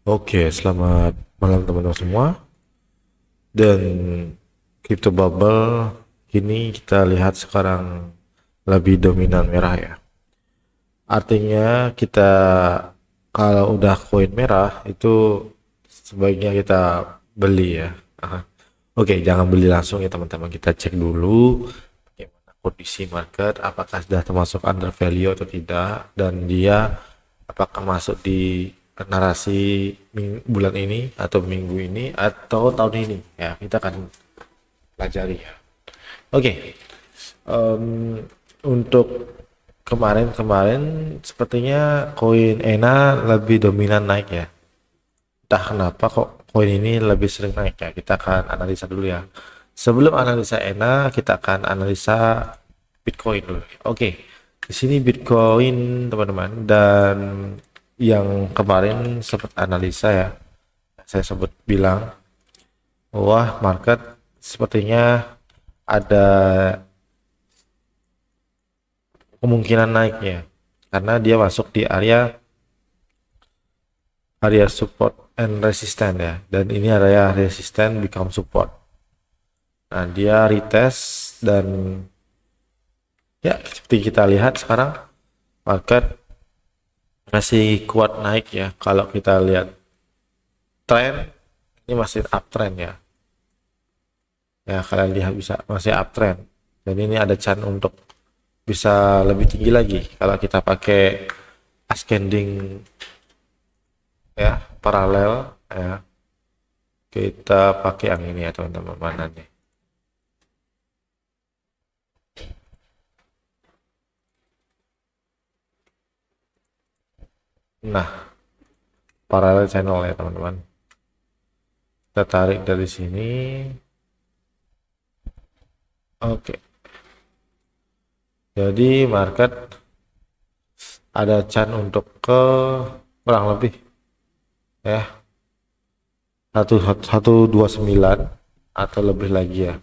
Oke, selamat malam teman-teman semua. Dan crypto bubble kini kita lihat sekarang lebih dominan merah ya. Artinya kita kalau udah koin merah itu sebaiknya kita beli ya. Aha. Oke, jangan beli langsung ya teman-teman. Kita cek dulu bagaimana kondisi market, apakah sudah termasuk under value atau tidak, dan dia apakah masuk di narasi bulan ini atau minggu ini atau tahun ini ya, kita akan pelajari ya. Oke, em, untuk kemarin-kemarin sepertinya koin ENA lebih dominan naik ya. Entah kenapa kok koin ini lebih sering naik ya. Kita akan analisa dulu ya. Sebelum analisa ENA, kita akan analisa Bitcoin dulu. Oke, di sini Bitcoin teman-teman, dan yang kemarin sempat analisa ya, saya sebut bilang wah market sepertinya ada kemungkinan naik ya, karena dia masuk di area support and resistance ya, dan ini area resistance become support. Nah, dia retest dan ya seperti kita lihat sekarang market masih kuat naik ya. Kalau kita lihat tren ini masih uptrend ya. Ya, kalian lihat bisa masih uptrend. Dan ini ada chance untuk bisa lebih tinggi lagi kalau kita pakai ascending ya, paralel ya. Kita pakai yang ini ya teman-teman, mana nih? Nah, paralel channel ya teman-teman. Kita tarik dari sini. Oke. Jadi market ada chance untuk ke kurang lebih ya 1129 atau lebih lagi ya.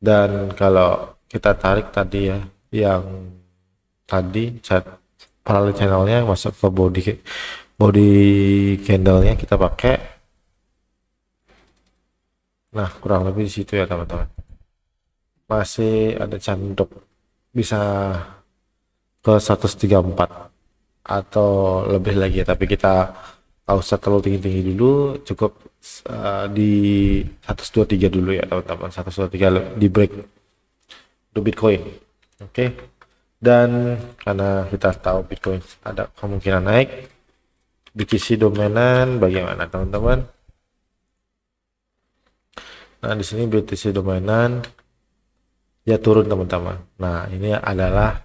Dan kalau kita tarik tadi ya, yang tadi chat parallel channelnya masuk ke body candlenya kita pakai. Nah, kurang lebih di situ ya teman-teman. Masih ada chance untuk bisa ke 134 atau lebih lagi ya, tapi kita nggak usah terlalu tinggi-tinggi dulu, cukup di 123 dulu ya teman-teman. 123 di break untuk Bitcoin. Oke. Dan karena kita tahu Bitcoin ada kemungkinan naik, BTC dominan bagaimana teman-teman? Nah, di sini BTC dominan ya turun teman-teman. Nah, ini adalah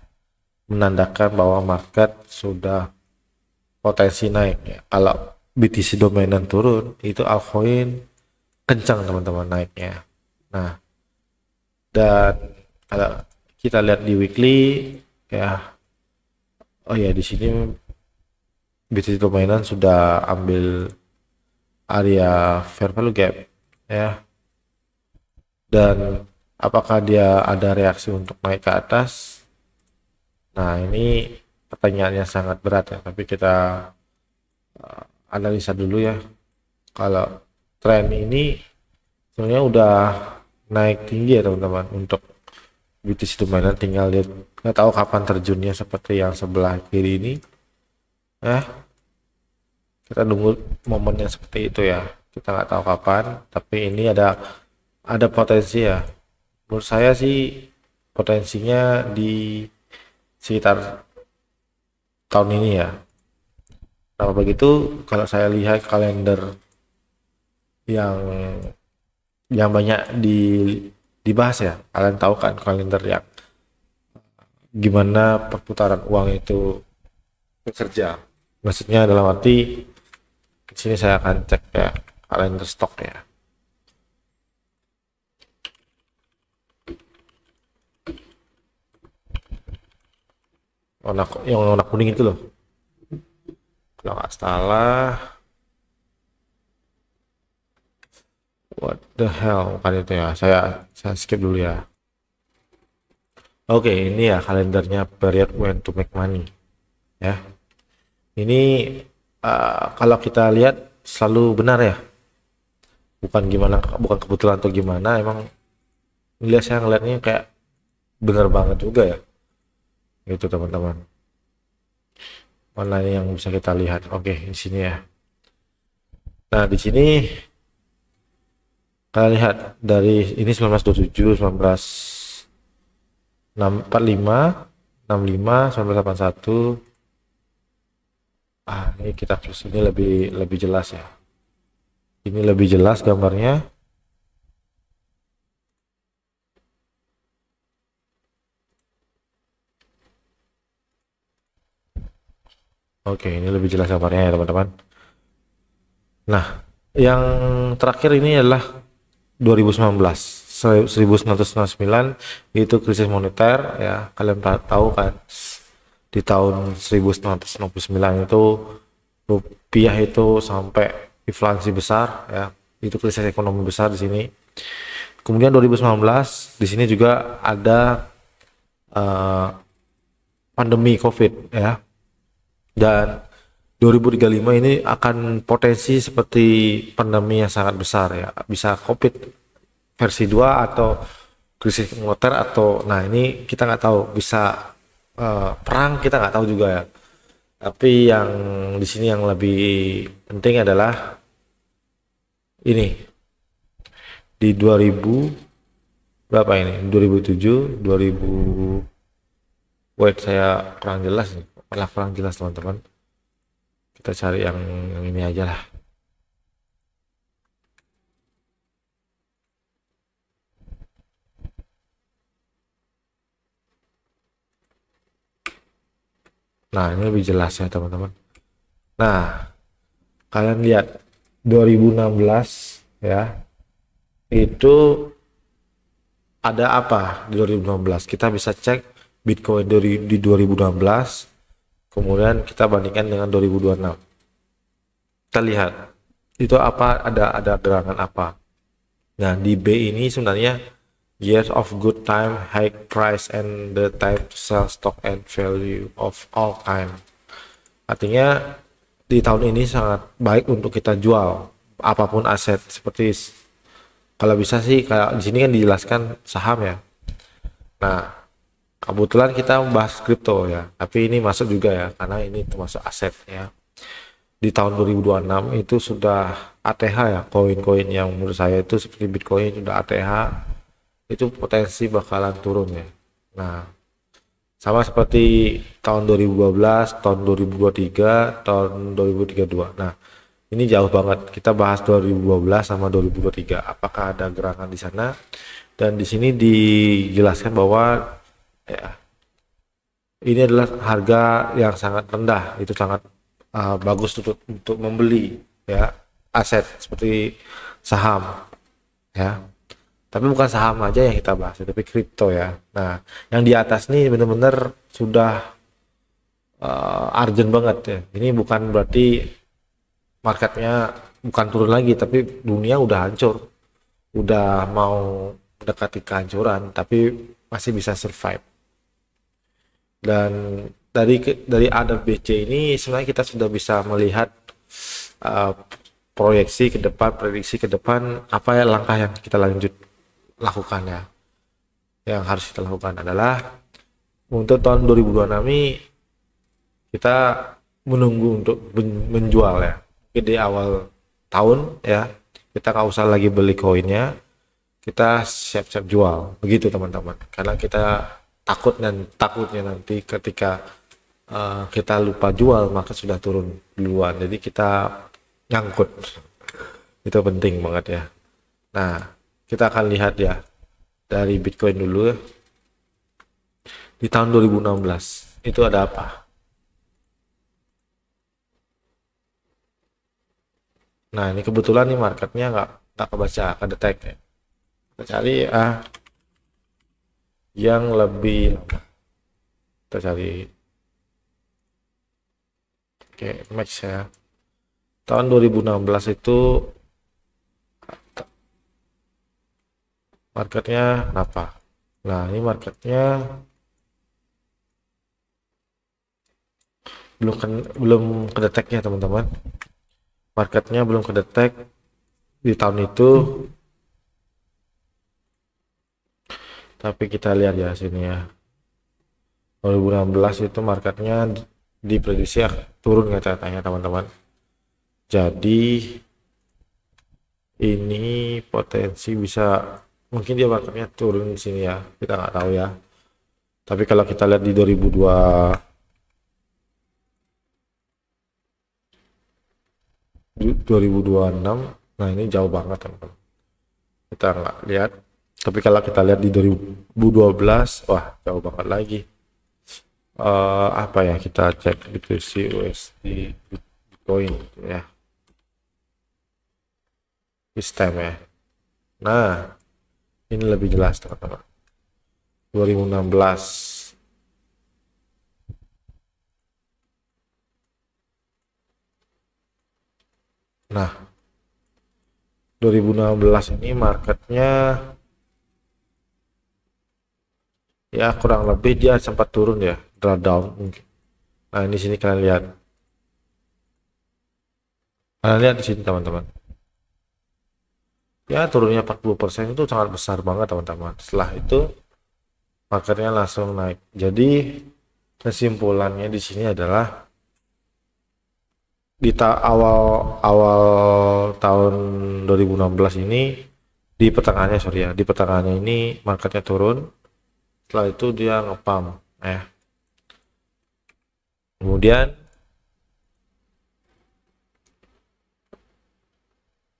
menandakan bahwa market sudah potensi naik ya. Kalau BTC dominan turun, itu altcoin kencang teman-teman naiknya. Nah, dan kalau kita lihat di weekly ya, oh ya di sini BTC dominan sudah ambil area fair value gap ya, dan apakah dia ada reaksi untuk naik ke atas? Nah, ini pertanyaannya sangat berat ya, tapi kita analisa dulu ya. Kalau tren ini sebenarnya udah naik tinggi ya teman-teman untuk BTC dominan, tinggal lihat nggak tahu kapan terjunnya seperti yang sebelah kiri ini ya. Kita nunggu momennya seperti itu ya, kita nggak tahu kapan, tapi ini ada potensi ya. Menurut saya sih potensinya di sekitar tahun ini ya. Nah, begitu kalau saya lihat kalender yang banyak dibahas ya, kalian tahu kan kalender yang gimana perputaran uang itu bekerja. Maksudnya dalam arti di sini saya akan cek ya kalender stok ya. Yang warna kuning itu loh. Kalau nggak salah, what the hell, bukan itu ya. Saya skip dulu ya. Oke, ini ya kalendernya period when to make money ya. Ini kalau kita lihat selalu benar ya, bukan kebetulan atau gimana, emang saya ngeliatnya kayak benar banget juga ya, gitu teman-teman. Mana yang bisa kita lihat? Oke, di sini ya. Nah, di sini kalian lihat dari ini 1927, 1945, 65, 1981. Ini kita terus ini lebih lebih jelas ya. Ini lebih jelas gambarnya. Oke, ini lebih jelas gambarnya ya teman-teman. Nah, yang terakhir ini adalah 2019, 1999 itu krisis moneter ya. Kalian tahu kan, di tahun 1999 itu rupiah itu sampai inflasi besar ya. Itu krisis ekonomi besar di sini. Kemudian 2019 di sini juga ada pandemi COVID ya. Dan 2035 ini akan potensi seperti pandemi yang sangat besar ya. Bisa COVID versi 2 atau krisis moneter atau nah ini kita nggak tahu, bisa perang kita nggak tahu juga ya. Tapi yang di sini yang lebih penting adalah ini di 2000 berapa ini? 2007, 2000. Wait, saya kurang jelas nih. Malah kurang jelas teman-teman. Kita cari yang ini aja lah. Nah, ini lebih jelas ya teman-teman. Nah, kalian lihat 2016 ya. Itu ada apa di 2016? Kita bisa cek Bitcoin di 2016, kemudian kita bandingkan dengan 2026. Kita lihat itu apa, ada gerangan apa. Nah, di B ini sebenarnya years of good time, high price, and the time to sell stock and value of all kind. Artinya di tahun ini sangat baik untuk kita jual apapun aset, seperti kalau bisa sih kayak di sini kan dijelaskan saham ya. Nah, kebetulan kita bahas kripto ya, tapi ini masuk juga ya karena ini termasuk aset ya. Di tahun 2026 itu sudah ATH ya, koin-koin yang menurut saya itu seperti Bitcoin sudah ATH, itu potensi bakalan turun ya. Nah, sama seperti tahun 2012, tahun 2023, tahun 2032. Nah, ini jauh banget. Kita bahas 2012 sama 2023. Apakah ada gerakan di sana? Dan di sini dijelaskan bahwa ya, ini adalah harga yang sangat rendah. Itu sangat bagus untuk membeli ya aset seperti saham ya. Tapi bukan saham aja yang kita bahas, tapi kripto ya. Nah, yang di atas nih benar-benar sudah urgent banget ya. Ini bukan berarti marketnya bukan turun lagi, tapi dunia udah hancur, udah mau mendekati kehancuran, tapi masih bisa survive. Dan dari ada BC ini sebenarnya kita sudah bisa melihat proyeksi ke depan, prediksi ke depan, apa ya langkah yang kita lakukan ya. Yang harus kita lakukan adalah untuk tahun 2026 ini kita menunggu untuk menjual ya. Di awal tahun ya, kita nggak usah lagi beli koinnya, kita siap-siap jual begitu teman-teman, karena kita takutnya nanti ketika kita lupa jual maka sudah turun duluan, jadi kita nyangkut. Itu penting banget ya. Nah, kita akan lihat ya dari Bitcoin dulu ya. Di tahun 2016 itu ada apa. Nah, ini kebetulan nih marketnya nggak kebaca, kedetek ya. Kita cari yang lebih lama. Kita cari match ya. Tahun 2016 itu marketnya kenapa? Nah, ini marketnya belum kedetek ya teman-teman, marketnya belum kedetek di tahun itu. Tapi kita lihat ya sini ya, 2016 itu marketnya diprediksi turun katanya teman-teman. Jadi ini potensi bisa, mungkin dia marketnya turun di sini ya, kita nggak tahu ya. Tapi kalau kita lihat di 2026, nah ini jauh banget teman-teman, kita nggak lihat. Tapi kalau kita lihat di 2012, wah jauh banget lagi. Apa ya, kita cek BTC USD Bitcoin ya, sistem ya. Nah ini lebih jelas teman-teman, 2016. Nah 2016 ini marketnya ya kurang lebih dia sempat turun ya, drawdown mungkin. Nah di sini kalian lihat di sini teman-teman, ya turunnya 40% itu sangat besar banget teman-teman. Setelah itu marketnya langsung naik. Jadi kesimpulannya di sini adalah di awal awal tahun 2016 ini, di pertengahannya sorry ya, di pertengahannya ini marketnya turun. Setelah itu dia ngepam kemudian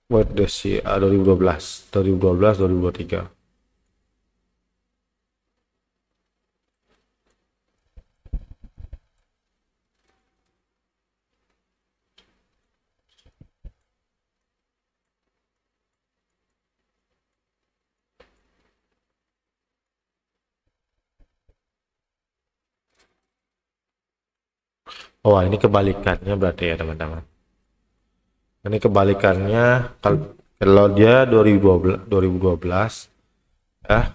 buat desi 2012 2023. Oh ini kebalikannya berarti ya teman-teman, ini kebalikannya. Kalau dia 2012 ya,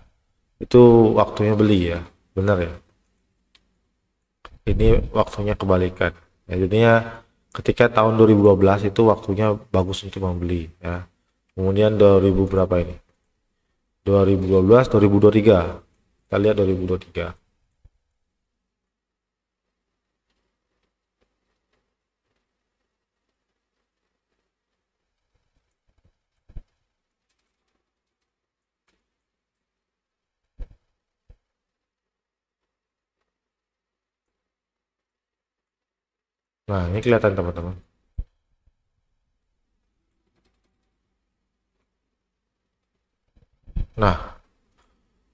itu waktunya beli ya, benar ya. Ini waktunya kebalikan ya, jadinya ketika tahun 2012 itu waktunya bagus untuk membeli ya. Kemudian 2000 berapa ini, 2012 2023, kita lihat 2023. Nah ini kelihatan teman-teman. Nah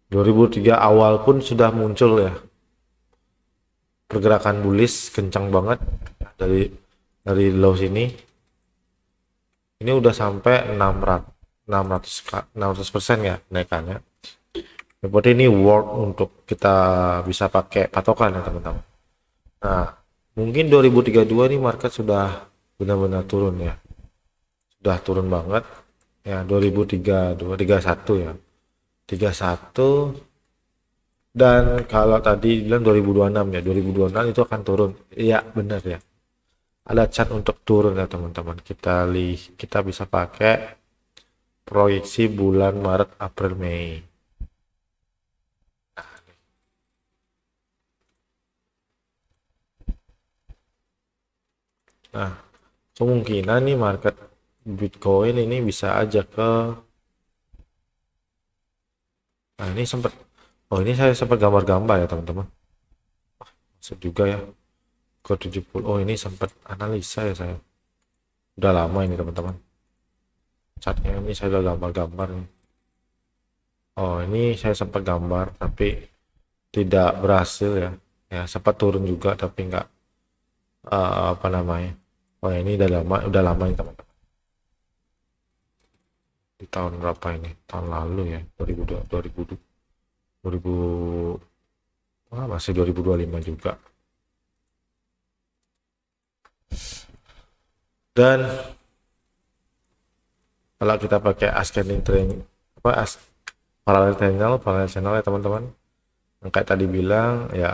2003 awal pun sudah muncul ya pergerakan bullish kencang banget dari low sini. Ini udah sampai 600% ya naikannya. Berarti ini worth untuk kita bisa pakai patokan ya teman-teman. Nah mungkin 2032 ini market sudah benar-benar turun ya, sudah turun banget ya. 2032 31 ya, 31. Dan kalau tadi bilang 2026 ya, 2026 itu akan turun. Iya benar ya, ada chart untuk turun ya teman-teman. Kita bisa pakai proyeksi bulan Maret, April, Mei. Nah kemungkinan nih market Bitcoin ini bisa aja ke, nah ini sempat, oh ini saya sempat gambar-gambar ya teman-teman, maksud juga ya ke 70. Oh ini sempat analisa ya saya, udah lama ini teman-teman, chartnya ini saya udah gambar-gambar nih. Oh ini saya sempat gambar tapi tidak berhasil ya, ya sempat turun juga tapi nggak apa namanya. Oh ini udah lama ini teman-teman, di tahun berapa ini, tahun lalu ya, 2000 masih 2025 juga. Dan kalau kita pakai ascending trend parallel channel ya teman-teman, yang kayak tadi bilang ya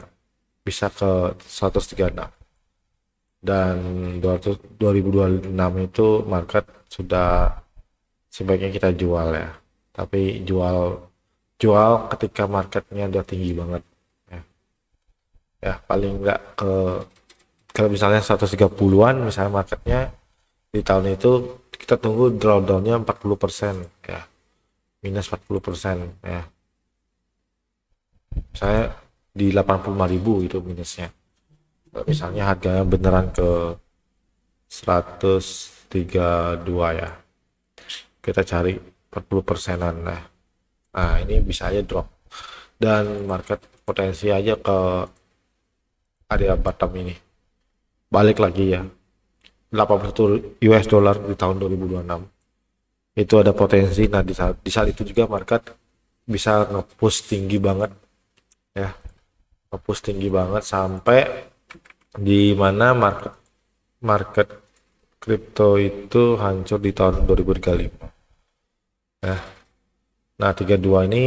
bisa ke 136. dan 2026 itu market sudah sebaiknya kita jual ya, tapi jual jual ketika marketnya udah tinggi banget ya, ya paling enggak ke kalau misalnya 130-an misalnya marketnya di tahun itu, kita tunggu drawdownnya 40% ya, minus 40% ya, saya di 85.000 itu minusnya. Kalau misalnya harganya beneran ke 132 ya, kita cari 40%-an lah. Nah ini bisa aja drop, dan market potensi aja ke area bottom ini balik lagi ya, 81 US dollar di tahun 2026 itu ada potensi. Nah di saat itu juga market bisa nge-push tinggi banget ya, nge-push tinggi banget sampai di mana market market kripto itu hancur di tahun 2035 ya. Nah 32 ini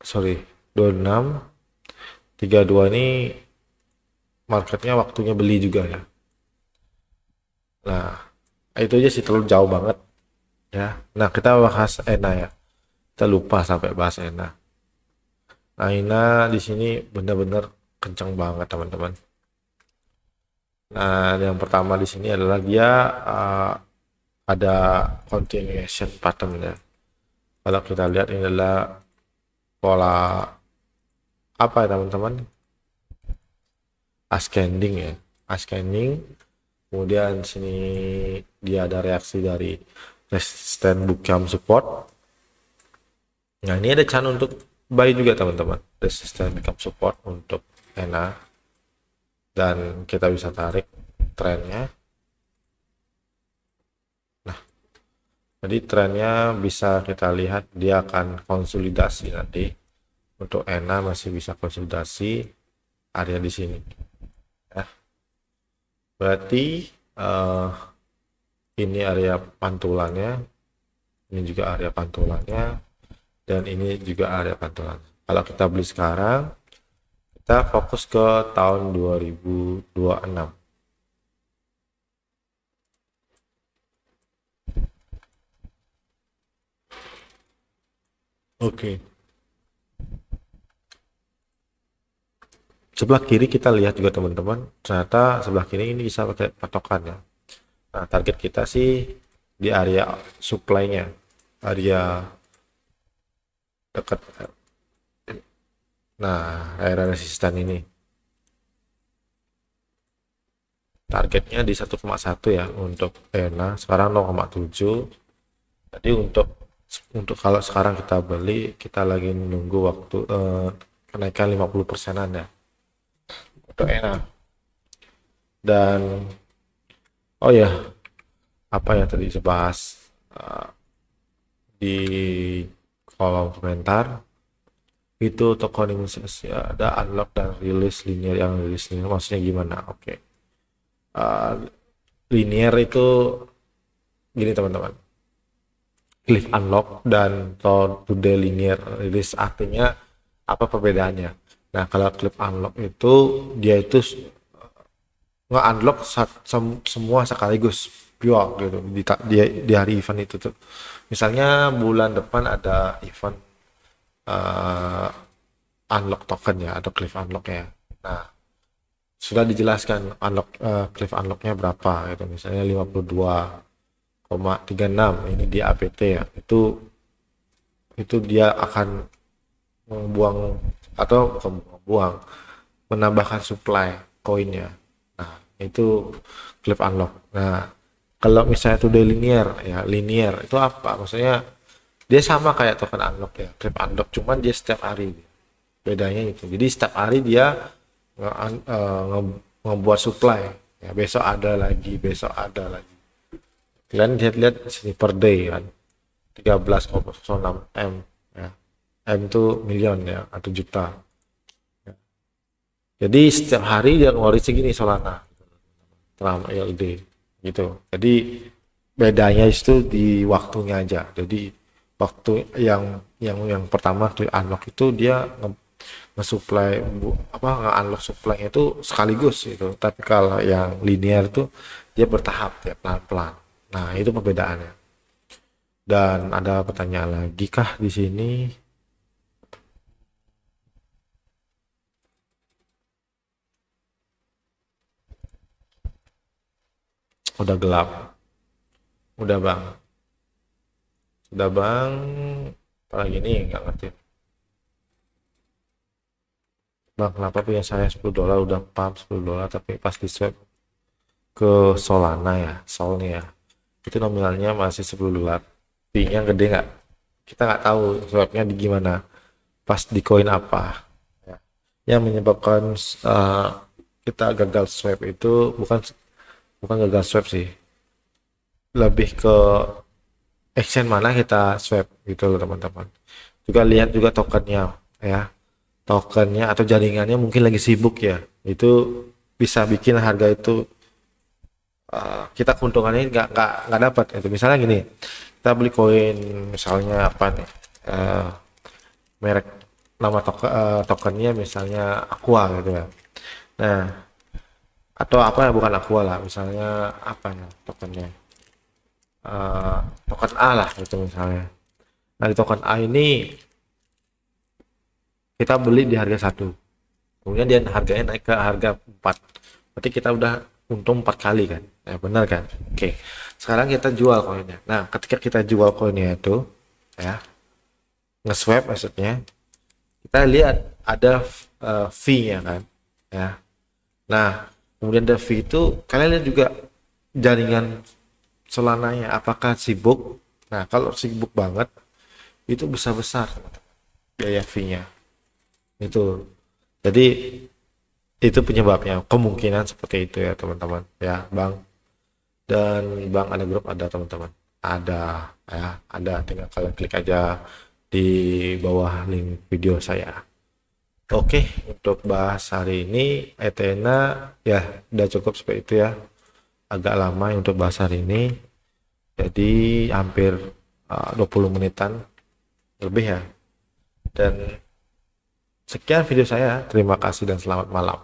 sorry 26 32 ini marketnya waktunya beli juga ya. Nah itu aja sih, terlalu jauh banget ya. Nah kita bahas ENA ya, kita lupa sampai bahas ENA. Nah ENA di sini benar-benar kencang banget teman-teman. Nah yang pertama di sini adalah dia ada continuation pattern ya. Kalau kita lihat ini adalah pola apa ya teman-teman, ascending ya, ascending. Kemudian sini dia ada reaksi dari resistance bootcamp support. Nah ini ada chance untuk buy juga teman-teman, resistance bootcamp support untuk ENA, dan kita bisa tarik trennya. Nah jadi trennya bisa kita lihat dia akan konsolidasi nanti. Untuk ENA masih bisa konsolidasi area di sini ya. Berarti ini area pantulannya, ini juga area pantulannya, dan ini juga area pantulan. Kalau kita beli sekarang, kita fokus ke tahun 2026. Oke. Sebelah kiri kita lihat juga teman-teman, ternyata sebelah kiri ini bisa pakai patokan ya. Nah target kita sih di area supply-nya, area dekat, nah area resisten ini targetnya di 1,1 ya untuk ENA, sekarang 0,7. Jadi untuk kalau sekarang kita beli, kita lagi nunggu waktu kenaikan 50%-an ya untuk ENA. Dan oh ya, apa ya tadi saya bahas di kolom komentar itu tokening ya, ada unlock dan rilis linear. Yang rilis linear maksudnya gimana? Oke. Linear itu gini teman-teman, cliff unlock dan today linear rilis, artinya apa perbedaannya? Nah kalau cliff unlock itu dia itu nge-unlock semua sekaligus pure gitu di hari event itu tuh. Misalnya bulan depan ada event unlock token ya, atau cliff unlock ya. Nah sudah dijelaskan unlock cliff unlocknya berapa gitu, misalnya 52,36 ini di APT ya, itu dia akan membuang atau membuang, menambahkan supply koinnya. Nah itu cliff unlock. Nah kalau misalnya today linear ya, linear itu apa maksudnya? Dia sama kayak token unlock ya, cliff unlock, cuman dia setiap hari, bedanya itu. Jadi setiap hari dia ngebuat supply ya, besok ada lagi, besok ada lagi. Kalian lihat sini per day kan 13,06 M ya. M itu million ya, atau juta ya. Jadi setiap hari dia ngeluarin segini Solana Trump LD gitu. Jadi bedanya itu di waktunya aja. Jadi waktu yang pertama tuh unlock itu dia nge-supply nge-unlock supply itu sekaligus gitu. Tapi kalau yang linear itu dia bertahap ya, pelan-pelan. Nah, itu perbedaannya. Dan ada pertanyaan lagi kah di sini? Udah gelap. Udah bang. Sudah bang. Apalagi nih nggak ngerti. Bang, kenapa punya saya $10 udah pump $10 tapi pas di swap ke Solana ya, Solnya ya, itu nominalnya masih $10. Fee-nya gede nggak? Kita nggak tahu swapnya di gimana. Pas di koin apa? Ya. Yang menyebabkan kita gagal swap itu bukan gagal swap sih, lebih ke exchange mana kita swap gitu loh teman-teman. Juga lihat juga tokennya ya, tokennya atau jaringannya mungkin lagi sibuk ya, itu bisa bikin harga itu kita keuntungannya nggak dapat itu. Misalnya gini, kita beli koin misalnya apa nih, merek nama tokennya misalnya Aqua gitu ya. Nah, atau apa ya, bukan Aqua lah, misalnya apa ya tokennya, token A lah itu misalnya. Nah, di token A ini kita beli di harga 1, kemudian dia harganya naik ke harga 4, berarti kita udah untung 4 kali kan ya, benar kan? Oke, sekarang kita jual koinnya. Nah, ketika kita jual koinnya itu ya, nge-swap maksudnya, kita lihat ada fee-nya kan ya. Nah, kemudian ada fee itu kalian lihat juga jaringan Solananya apakah sibuk. Nah, kalau sibuk banget itu besar-besar biaya fee-nya itu. Jadi itu penyebabnya, kemungkinan seperti itu ya teman-teman ya bang. Dan bang ada grup, ada teman-teman, ada ya, ada, tinggal kalian klik aja di bawah link video saya. Oke, untuk bahas hari ini Ethena ya udah cukup seperti itu ya, agak lama untuk bahas hari ini, jadi hampir 20 menitan lebih ya. Dan sekian video saya, terima kasih dan selamat malam.